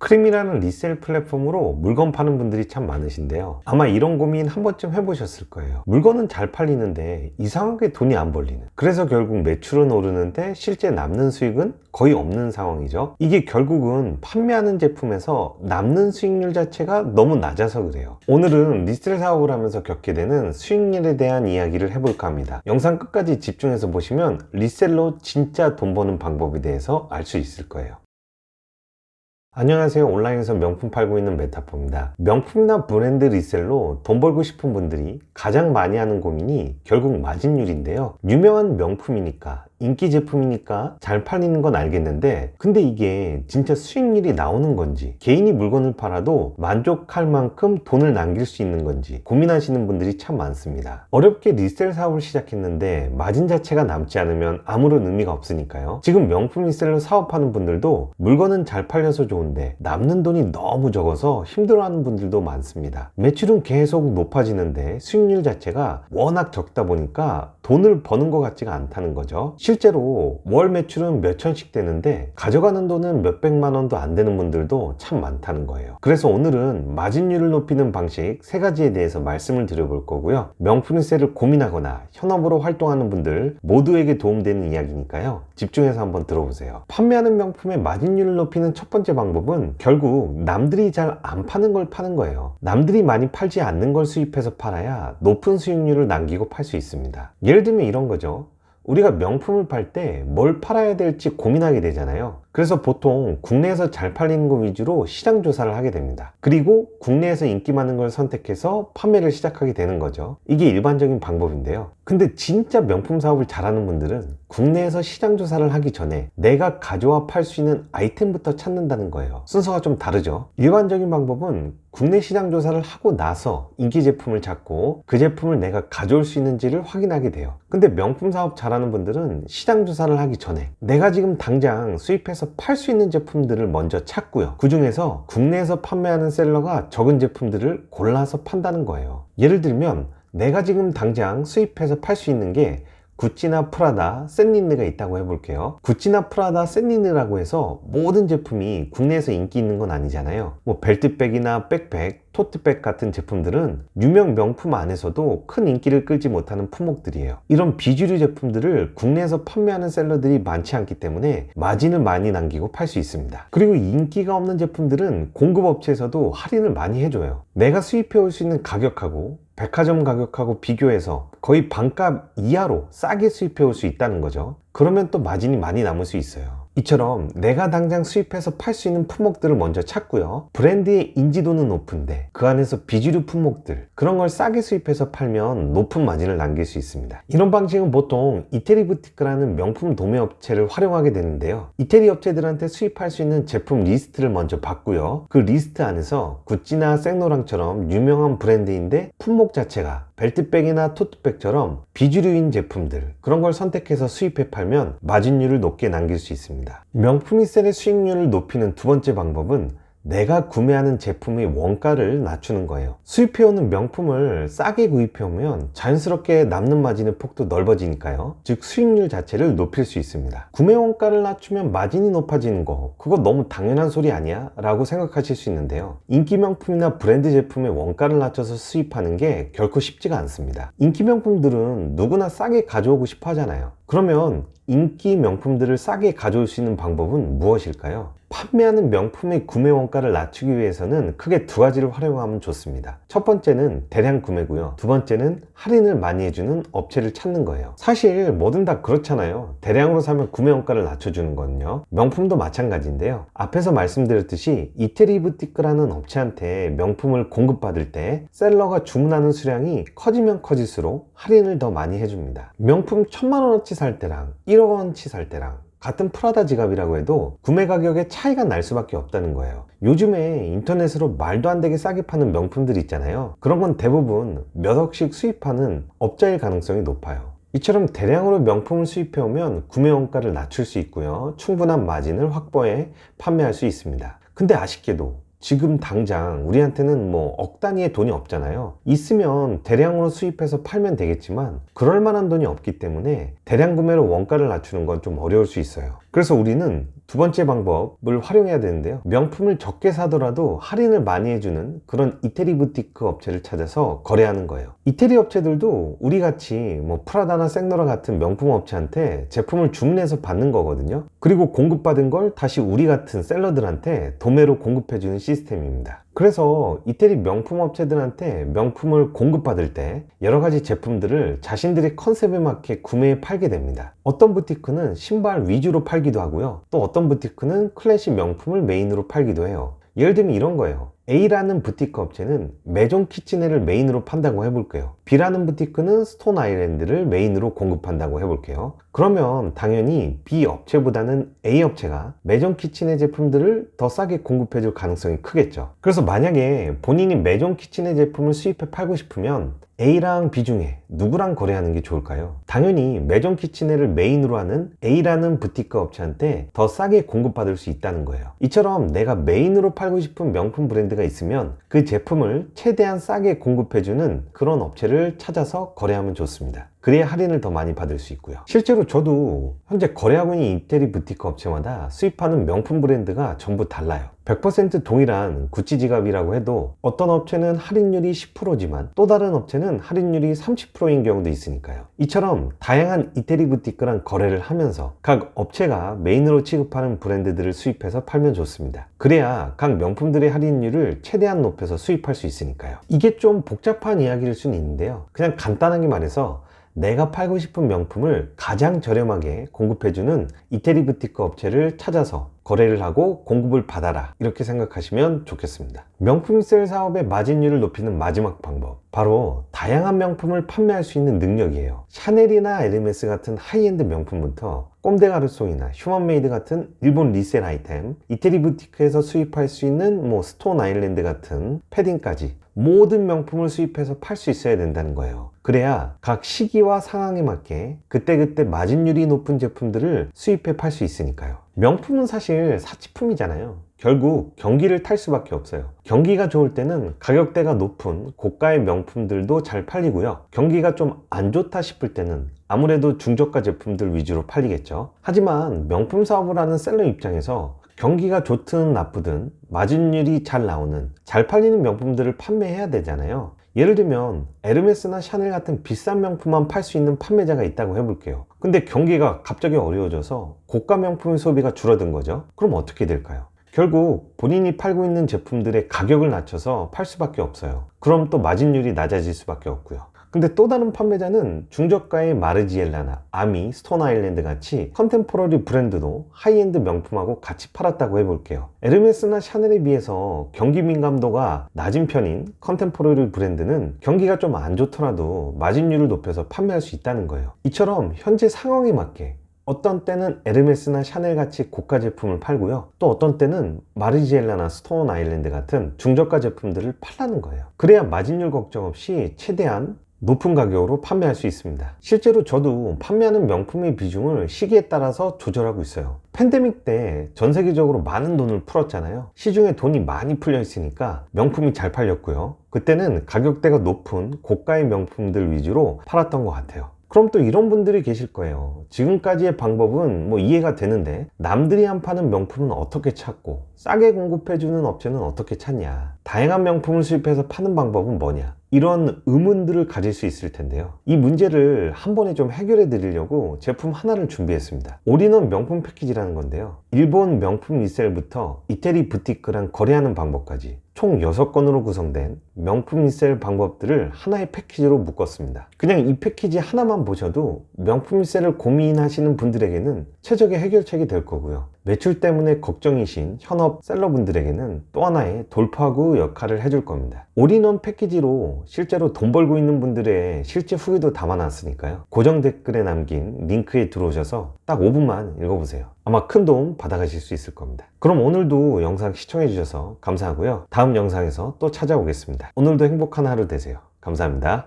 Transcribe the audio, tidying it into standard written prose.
크림이라는 리셀 플랫폼으로 물건 파는 분들이 참 많으신데요. 아마 이런 고민 한 번쯤 해보셨을 거예요. 물건은 잘 팔리는데 이상하게 돈이 안 벌리는, 그래서 결국 매출은 오르는데 실제 남는 수익은 거의 없는 상황이죠. 이게 결국은 판매하는 제품에서 남는 수익률 자체가 너무 낮아서 그래요. 오늘은 리셀 사업을 하면서 겪게 되는 수익률에 대한 이야기를 해볼까 합니다. 영상 끝까지 집중해서 보시면 리셀로 진짜 돈 버는 방법에 대해서 알 수 있을 거예요. 안녕하세요. 온라인에서 명품 팔고 있는 메타포입니다. 명품이나 브랜드 리셀로 돈 벌고 싶은 분들이 가장 많이 하는 고민이 결국 마진율인데요. 유명한 명품이니까, 인기 제품이니까 잘 팔리는 건 알겠는데, 근데 이게 진짜 수익률이 나오는 건지, 개인이 물건을 팔아도 만족할 만큼 돈을 남길 수 있는 건지 고민하시는 분들이 참 많습니다. 어렵게 리셀 사업을 시작했는데 마진 자체가 남지 않으면 아무런 의미가 없으니까요. 지금 명품 리셀로 사업하는 분들도 물건은 잘 팔려서 좋은데 남는 돈이 너무 적어서 힘들어하는 분들도 많습니다. 매출은 계속 높아지는데 수익률 자체가 워낙 적다 보니까 돈을 버는 것 같지가 않다는 거죠. 실제로 월 매출은 몇 천씩 되는데 가져가는 돈은 몇 백만 원도 안 되는 분들도 참 많다는 거예요. 그래서 오늘은 마진율을 높이는 방식 3가지에 대해서 말씀을 드려볼 거고요. 명품 리셀을 고민하거나 현업으로 활동하는 분들 모두에게 도움되는 이야기니까요. 집중해서 한번 들어보세요. 판매하는 명품의 마진율을 높이는 첫 번째 방법은 결국 남들이 잘 안 파는 걸 파는 거예요. 남들이 많이 팔지 않는 걸 수입해서 팔아야 높은 수익률을 남기고 팔 수 있습니다. 예를 들면 이런 거죠. 우리가 명품을 팔 때 뭘 팔아야 될지 고민하게 되잖아요. 그래서 보통 국내에서 잘 팔리는 거 위주로 시장 조사를 하게 됩니다. 그리고 국내에서 인기 많은 걸 선택해서 판매를 시작하게 되는 거죠. 이게 일반적인 방법인데요. 근데 진짜 명품 사업을 잘하는 분들은 국내에서 시장 조사를 하기 전에 내가 가져와 팔 수 있는 아이템부터 찾는다는 거예요. 순서가 좀 다르죠. 일반적인 방법은 국내 시장 조사를 하고 나서 인기 제품을 찾고 그 제품을 내가 가져올 수 있는지를 확인하게 돼요. 근데 명품 사업 잘하는 분들은 시장 조사를 하기 전에 내가 지금 당장 수입해서 팔 수 있는 제품들을 먼저 찾고요. 그 중에서 국내에서 판매하는 셀러가 적은 제품들을 골라서 판다는 거예요. 예를 들면 내가 지금 당장 수입해서 팔 수 있는 게 구찌나 프라다, 샌리느가 있다고 해볼게요. 구찌나 프라다, 샌리느라고 해서 모든 제품이 국내에서 인기 있는 건 아니잖아요. 뭐 벨트백이나 백팩, 토트백 같은 제품들은 유명 명품 안에서도 큰 인기를 끌지 못하는 품목들이에요. 이런 비주류 제품들을 국내에서 판매하는 셀러들이 많지 않기 때문에 마진을 많이 남기고 팔 수 있습니다. 그리고 인기가 없는 제품들은 공급업체에서도 할인을 많이 해줘요. 내가 수입해 올 수 있는 가격하고 백화점 가격하고 비교해서 거의 반값 이하로 싸게 수입해 올 수 있다는 거죠. 그러면 또 마진이 많이 남을 수 있어요. 이처럼 내가 당장 수입해서 팔 수 있는 품목들을 먼저 찾고요. 브랜드의 인지도는 높은데 그 안에서 비주류 품목들, 그런 걸 싸게 수입해서 팔면 높은 마진을 남길 수 있습니다. 이런 방식은 보통 이태리 부티크라는 명품 도매 업체를 활용하게 되는데요. 이태리 업체들한테 수입할 수 있는 제품 리스트를 먼저 받고요. 그 리스트 안에서 구찌나 생로랑처럼 유명한 브랜드인데 품목 자체가 벨트백이나 토트백처럼 비주류인 제품들, 그런 걸 선택해서 수입해 팔면 마진율을 높게 남길 수 있습니다. 명품 리셀의 수익률을 높이는 두 번째 방법은 내가 구매하는 제품의 원가를 낮추는 거예요. 수입해오는 명품을 싸게 구입해오면 자연스럽게 남는 마진의 폭도 넓어지니까요. 즉 수익률 자체를 높일 수 있습니다. 구매 원가를 낮추면 마진이 높아지는 거, 그거 너무 당연한 소리 아니야? 라고 생각하실 수 있는데요. 인기 명품이나 브랜드 제품의 원가를 낮춰서 수입하는 게 결코 쉽지가 않습니다. 인기 명품들은 누구나 싸게 가져오고 싶어 하잖아요. 그러면 인기 명품들을 싸게 가져올 수 있는 방법은 무엇일까요? 판매하는 명품의 구매 원가를 낮추기 위해서는 크게 2가지를 활용하면 좋습니다. 첫 번째는 대량 구매고요. 두 번째는 할인을 많이 해주는 업체를 찾는 거예요. 사실 뭐든 다 그렇잖아요. 대량으로 사면 구매 원가를 낮춰주는 거는요. 명품도 마찬가지인데요. 앞에서 말씀드렸듯이 이태리 부티크라는 업체한테 명품을 공급받을 때 셀러가 주문하는 수량이 커지면 커질수록 할인을 더 많이 해줍니다. 명품 1000만원어치 살 때랑 1억원치 살 때랑 같은 프라다 지갑이라고 해도 구매 가격에 차이가 날 수밖에 없다는 거예요. 요즘에 인터넷으로 말도 안 되게 싸게 파는 명품들 있잖아요. 그런 건 대부분 몇 억씩 수입하는 업자일 가능성이 높아요. 이처럼 대량으로 명품을 수입해 오면 구매 원가를 낮출 수 있고요. 충분한 마진을 확보해 판매할 수 있습니다. 근데 아쉽게도 지금 당장 우리한테는 뭐 억 단위의 돈이 없잖아요. 있으면 대량으로 수입해서 팔면 되겠지만 그럴 만한 돈이 없기 때문에 대량 구매로 원가를 낮추는 건 좀 어려울 수 있어요. 그래서 우리는 두 번째 방법을 활용해야 되는데요. 명품을 적게 사더라도 할인을 많이 해주는 그런 이태리 부티크 업체를 찾아서 거래하는 거예요. 이태리 업체들도 우리같이 뭐 프라다나 생로라 같은 명품 업체한테 제품을 주문해서 받는 거거든요. 그리고 공급받은 걸 다시 우리 같은 셀러들한테 도매로 공급해주는 시스템입니다. 그래서 이태리 명품 업체들한테 명품을 공급받을 때 여러 가지 제품들을 자신들의 컨셉에 맞게 구매해 팔게 됩니다. 어떤 부티크는 신발 위주로 팔기도 하고요. 또 어떤 부티크는 클래식 명품을 메인으로 팔기도 해요. 예를 들면 이런 거예요. A라는 부티크 업체는 메종 키치네를 메인으로 판다고 해볼게요. B라는 부티크는 스톤 아일랜드를 메인으로 공급한다고 해볼게요. 그러면 당연히 B 업체보다는 A 업체가 메종 키치네 제품들을 더 싸게 공급해줄 가능성이 크겠죠. 그래서 만약에 본인이 메종 키치네 제품을 수입해 팔고 싶으면 A랑 B 중에 누구랑 거래하는 게 좋을까요? 당연히 메종 키치네를 메인으로 하는 A라는 부티크 업체한테 더 싸게 공급받을 수 있다는 거예요. 이처럼 내가 메인으로 팔고 싶은 명품 브랜드가 있으면 그 제품을 최대한 싸게 공급해주는 그런 업체를 찾아서 거래하면 좋습니다. 그래야 할인을 더 많이 받을 수 있고요. 실제로 저도 현재 거래하고 있는 이태리 부티크 업체마다 수입하는 명품 브랜드가 전부 달라요. 100% 동일한 구찌 지갑이라고 해도 어떤 업체는 할인율이 10%지만 또 다른 업체는 할인율이 30%인 경우도 있으니까요. 이처럼 다양한 이태리 부티크랑 거래를 하면서 각 업체가 메인으로 취급하는 브랜드들을 수입해서 팔면 좋습니다. 그래야 각 명품들의 할인율을 최대한 높여서 수입할 수 있으니까요. 이게 좀 복잡한 이야기일 수는 있는데요. 그냥 간단하게 말해서 내가 팔고 싶은 명품을 가장 저렴하게 공급해주는 이태리 부티크 업체를 찾아서 거래를 하고 공급을 받아라, 이렇게 생각하시면 좋겠습니다. 명품 리셀 사업의 마진율을 높이는 마지막 방법, 바로 다양한 명품을 판매할 수 있는 능력이에요. 샤넬이나 에르메스 같은 하이엔드 명품부터 꼼데가르송이나 휴먼메이드 같은 일본 리셀 아이템, 이태리 부티크에서 수입할 수 있는 뭐 스톤 아일랜드 같은 패딩까지 모든 명품을 수입해서 팔 수 있어야 된다는 거예요. 그래야 각 시기와 상황에 맞게 그때그때 마진율이 높은 제품들을 수입해 팔 수 있으니까요. 명품은 사실 사치품이잖아요. 결국 경기를 탈 수밖에 없어요. 경기가 좋을 때는 가격대가 높은 고가의 명품들도 잘 팔리고요. 경기가 좀 안 좋다 싶을 때는 아무래도 중저가 제품들 위주로 팔리겠죠. 하지만 명품 사업을 하는 셀러 입장에서 경기가 좋든 나쁘든 마진율이 잘 나오는, 잘 팔리는 명품들을 판매해야 되잖아요. 예를 들면 에르메스나 샤넬 같은 비싼 명품만 팔 수 있는 판매자가 있다고 해볼게요. 근데 경기가 갑자기 어려워져서 고가 명품의 소비가 줄어든 거죠. 그럼 어떻게 될까요? 결국 본인이 팔고 있는 제품들의 가격을 낮춰서 팔 수밖에 없어요. 그럼 또 마진율이 낮아질 수밖에 없고요. 근데 또 다른 판매자는 중저가의 마르지엘라나 아미, 스톤 아일랜드 같이 컨템포러리 브랜드도 하이엔드 명품하고 같이 팔았다고 해볼게요. 에르메스나 샤넬에 비해서 경기 민감도가 낮은 편인 컨템포러리 브랜드는 경기가 좀 안 좋더라도 마진율을 높여서 판매할 수 있다는 거예요. 이처럼 현재 상황에 맞게 어떤 때는 에르메스나 샤넬 같이 고가 제품을 팔고요. 또 어떤 때는 마르지엘라나 스톤 아일랜드 같은 중저가 제품들을 팔라는 거예요. 그래야 마진율 걱정 없이 최대한 높은 가격으로 판매할 수 있습니다. 실제로 저도 판매하는 명품의 비중을 시기에 따라서 조절하고 있어요. 팬데믹 때 전 세계적으로 많은 돈을 풀었잖아요. 시중에 돈이 많이 풀려 있으니까 명품이 잘 팔렸고요. 그때는 가격대가 높은 고가의 명품들 위주로 팔았던 것 같아요. 그럼 또 이런 분들이 계실 거예요. 지금까지의 방법은 뭐 이해가 되는데 남들이 안 파는 명품은 어떻게 찾고 싸게 공급해주는 업체는 어떻게 찾냐, 다양한 명품을 수입해서 파는 방법은 뭐냐, 이런 의문들을 가질 수 있을 텐데요. 이 문제를 한 번에 좀 해결해 드리려고 제품 하나를 준비했습니다. 올인원 명품 패키지라는 건데요. 일본 명품 리셀부터 이태리 부티크랑 거래하는 방법까지 총 6건으로 구성된 명품 리셀 방법들을 하나의 패키지로 묶었습니다. 그냥 이 패키지 하나만 보셔도 명품 리셀을 고민하시는 분들에게는 최적의 해결책이 될 거고요. 매출 때문에 걱정이신 현업 셀러분들에게는 또 하나의 돌파구 역할을 해줄 겁니다. 올인원 패키지로 실제로 돈 벌고 있는 분들의 실제 후기도 담아놨으니까요. 고정 댓글에 남긴 링크에 들어오셔서 딱 5분만 읽어보세요. 아마 큰 도움 받아가실 수 있을 겁니다. 그럼 오늘도 영상 시청해주셔서 감사하고요. 다음 영상에서 또 찾아오겠습니다. 오늘도 행복한 하루 되세요. 감사합니다.